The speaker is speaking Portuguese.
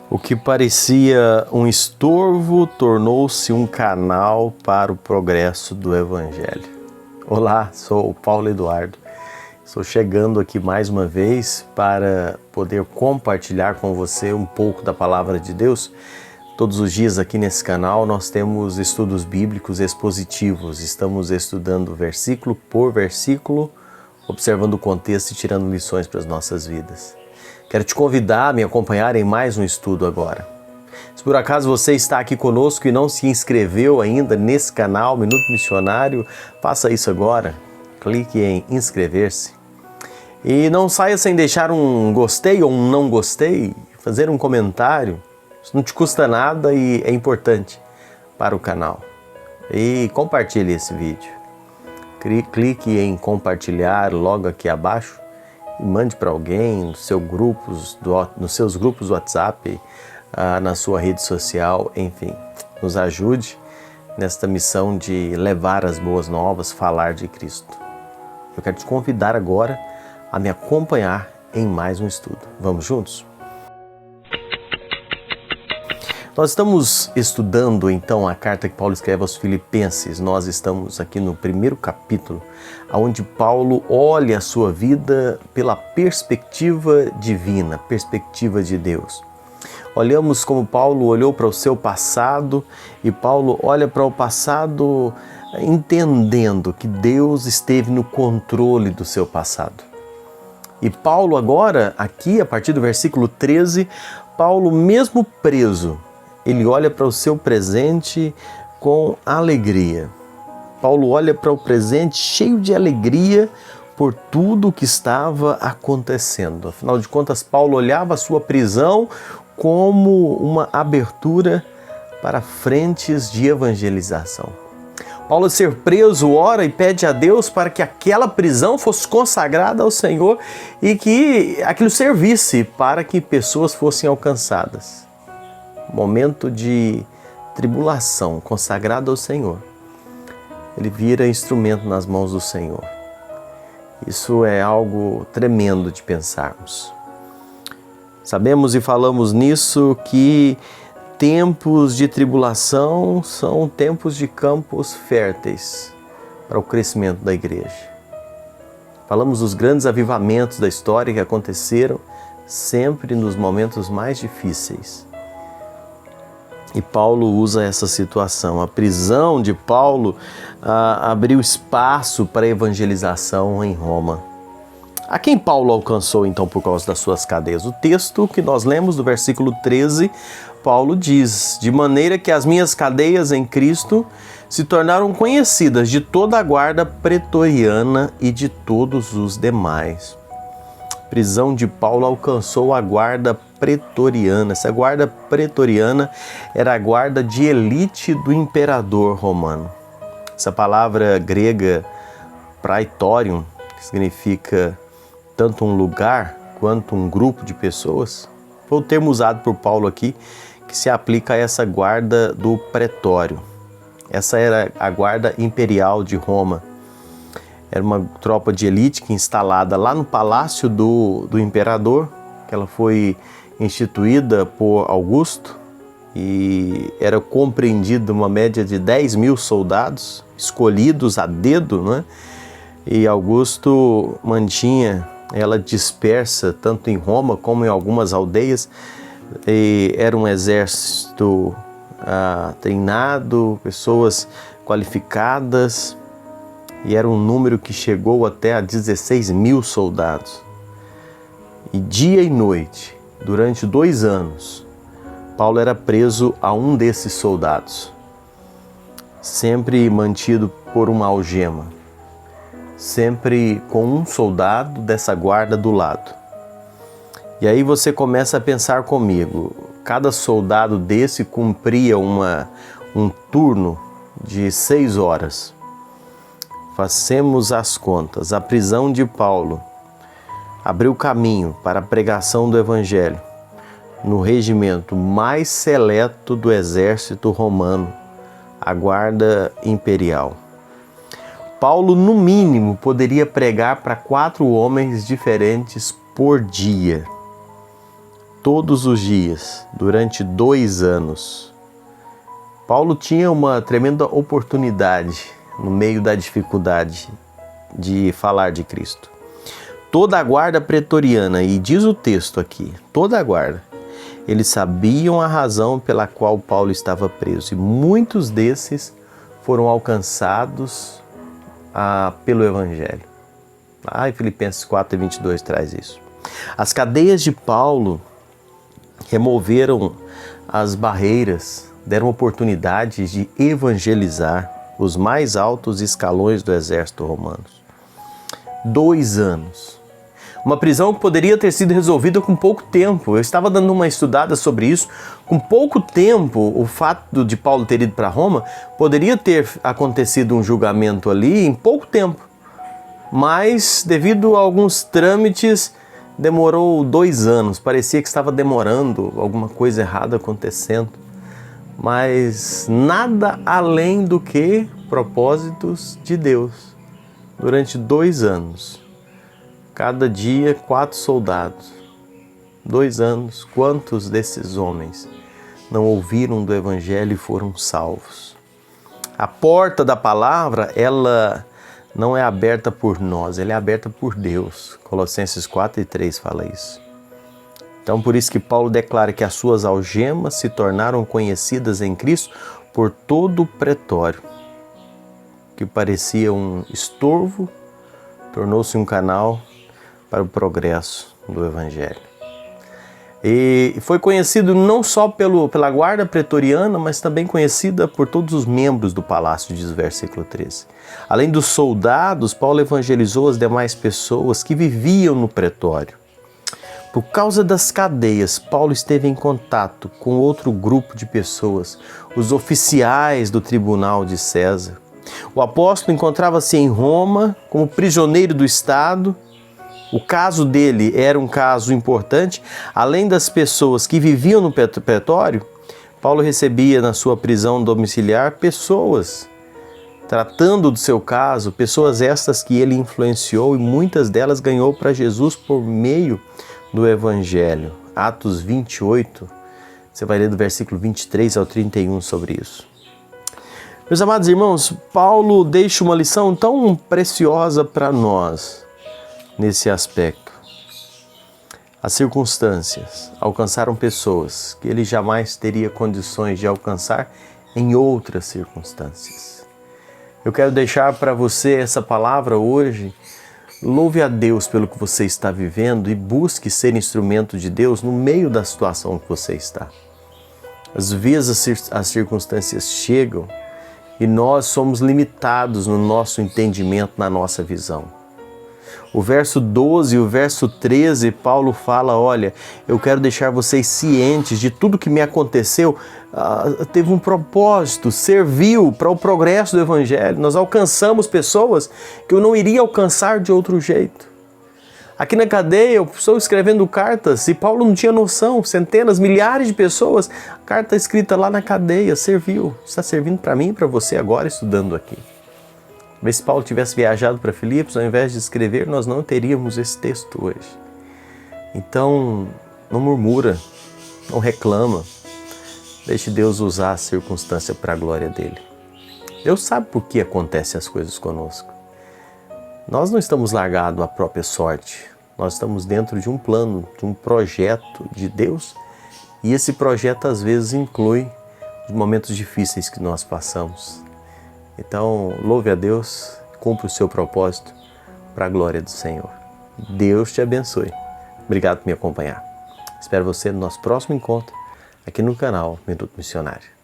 O que parecia um estorvo tornou-se um canal para o progresso do Evangelho. Olá, sou o Paulo Eduardo. Estou chegando aqui mais uma vez para poder compartilhar com você um pouco da Palavra de Deus. Todos os dias aqui nesse canal nós temos estudos bíblicos expositivos. Estamos estudando versículo por versículo, observando o contexto e tirando lições para as nossas vidas. Quero te convidar a me acompanhar em mais um estudo agora. Se por acaso você está aqui conosco e não se inscreveu ainda nesse canal Minuto Missionário, faça isso agora. Clique em inscrever-se. E não saia sem deixar um gostei ou um não gostei, fazer um comentário. Isso não te custa nada e é importante para o canal. E compartilhe esse vídeo. Clique em compartilhar logo aqui abaixo e mande para alguém nos seus grupos do WhatsApp, na sua rede social, enfim. Nos ajude nesta missão de levar as boas novas, falar de Cristo. Eu quero te convidar agora a me acompanhar em mais um estudo. Vamos juntos? Nós estamos estudando então a carta que Paulo escreve aos Filipenses. Nós estamos aqui no primeiro capítulo, onde Paulo olha a sua vida pela perspectiva divina, perspectiva de Deus. Olhamos como Paulo olhou para o seu passado e Paulo olha para o passado entendendo que Deus esteve no controle do seu passado. E Paulo agora, aqui a partir do versículo 13, Paulo mesmo preso, ele olha para o seu presente com alegria. Paulo olha para o presente cheio de alegria por tudo o que estava acontecendo. Afinal de contas, Paulo olhava a sua prisão como uma abertura para frentes de evangelização. Paulo, ao ser preso, ora e pede a Deus para que aquela prisão fosse consagrada ao Senhor e que aquilo servisse para que pessoas fossem alcançadas. Momento de tribulação, consagrado ao Senhor. Ele vira instrumento nas mãos do Senhor. Isso é algo tremendo de pensarmos. Sabemos e falamos nisso que tempos de tribulação são tempos de campos férteis para o crescimento da igreja. Falamos dos grandes avivamentos da história que aconteceram sempre nos momentos mais difíceis. E Paulo usa essa situação. A prisão de Paulo abriu espaço para a evangelização em Roma. A quem Paulo alcançou então por causa das suas cadeias? O texto que nós lemos do versículo 13, Paulo diz: de maneira que as minhas cadeias em Cristo se tornaram conhecidas de toda a guarda pretoriana e de todos os demais. A prisão de Paulo alcançou a guarda pretoriana. Essa guarda pretoriana era a guarda de elite do imperador romano. Essa palavra grega praetorium, que significa tanto um lugar quanto um grupo de pessoas, foi o termo usado por Paulo aqui, que se aplica a essa guarda do pretório. Essa era a guarda imperial de Roma. Era uma tropa de elite que instalada lá no palácio do imperador, que ela foi instituída por Augusto e era compreendida uma média de 10 mil soldados escolhidos a dedo, né? E Augusto mantinha ela dispersa tanto em Roma como em algumas aldeias. E era um exército treinado, pessoas qualificadas, e era um número que chegou até a 16 mil soldados. E dia e noite, durante 2 anos, Paulo era preso a um desses soldados, sempre mantido por uma algema, sempre com um soldado dessa guarda do lado. E aí você começa a pensar comigo, cada soldado desse cumpria um turno de 6 horas. Façamos as contas. A prisão de Paulo abriu caminho para a pregação do Evangelho no regimento mais seleto do exército romano, a guarda imperial. Paulo, no mínimo, poderia pregar para 4 homens diferentes por dia. todos os dias, durante 2 anos. Paulo tinha uma tremenda oportunidade no meio da dificuldade de falar de Cristo. Toda a guarda pretoriana, e diz o texto aqui, toda a guarda, eles sabiam a razão pela qual Paulo estava preso, e muitos desses foram alcançados pelo Evangelho. Em Filipenses 4:22 traz isso. As cadeias de Paulo removeram as barreiras, deram oportunidades de evangelizar os mais altos escalões do exército romano. 2 anos. Uma prisão que poderia ter sido resolvida com pouco tempo. Eu estava dando uma estudada sobre isso. Com pouco tempo, o fato de Paulo ter ido para Roma, poderia ter acontecido um julgamento ali em pouco tempo. Mas, devido a alguns trâmites, demorou 2 anos. Parecia que estava demorando, alguma coisa errada acontecendo. Mas nada além do que propósitos de Deus. Durante 2 anos. Cada dia 4 soldados. 2 anos, quantos desses homens não ouviram do Evangelho e foram salvos? A porta da palavra, ela não é aberta por nós, ela é aberta por Deus. Colossenses 4:3 fala isso. Então, por isso que Paulo declara que as suas algemas se tornaram conhecidas em Cristo por todo o pretório. Que parecia um estorvo, tornou-se um canal para o progresso do Evangelho. E foi conhecido não só pela guarda pretoriana, mas também conhecida por todos os membros do palácio, diz o versículo 13. Além dos soldados, Paulo evangelizou as demais pessoas que viviam no pretório. Por causa das cadeias, Paulo esteve em contato com outro grupo de pessoas, os oficiais do tribunal de César. O apóstolo encontrava-se em Roma como prisioneiro do Estado. O caso dele era um caso importante. Além das pessoas que viviam no pretório, Paulo recebia na sua prisão domiciliar pessoas tratando do seu caso, pessoas estas que ele influenciou e muitas delas ganhou para Jesus por meio do Evangelho. Atos 28, você vai ler do versículo 23 ao 31 sobre isso. Meus amados irmãos, Paulo deixa uma lição tão preciosa para nós nesse aspecto. As circunstâncias alcançaram pessoas que ele jamais teria condições de alcançar em outras circunstâncias. Eu quero deixar para você essa palavra hoje. Louve a Deus pelo que você está vivendo e busque ser instrumento de Deus no meio da situação que você está. Às vezes as circunstâncias chegam e nós somos limitados no nosso entendimento, na nossa visão. O verso 12 e o verso 13, Paulo fala, olha, eu quero deixar vocês cientes de tudo que me aconteceu, teve um propósito, serviu para o progresso do Evangelho. Nós alcançamos pessoas que eu não iria alcançar de outro jeito. Aqui na cadeia, eu estou escrevendo cartas e Paulo não tinha noção, centenas, milhares de pessoas, carta escrita lá na cadeia, serviu, está servindo para mim e para você agora estudando aqui. Mas se Paulo tivesse viajado para Filipos, ao invés de escrever, nós não teríamos esse texto hoje. Então, não murmura, não reclama. Deixe Deus usar a circunstância para a glória dele. Deus sabe por que acontecem as coisas conosco. Nós não estamos largados à própria sorte. Nós estamos dentro de um plano, de um projeto de Deus. E esse projeto, às vezes, inclui os momentos difíceis que nós passamos. Então, louve a Deus, cumpra o seu propósito para a glória do Senhor. Deus te abençoe. Obrigado por me acompanhar. Espero você no nosso próximo encontro aqui no canal Minuto Missionário.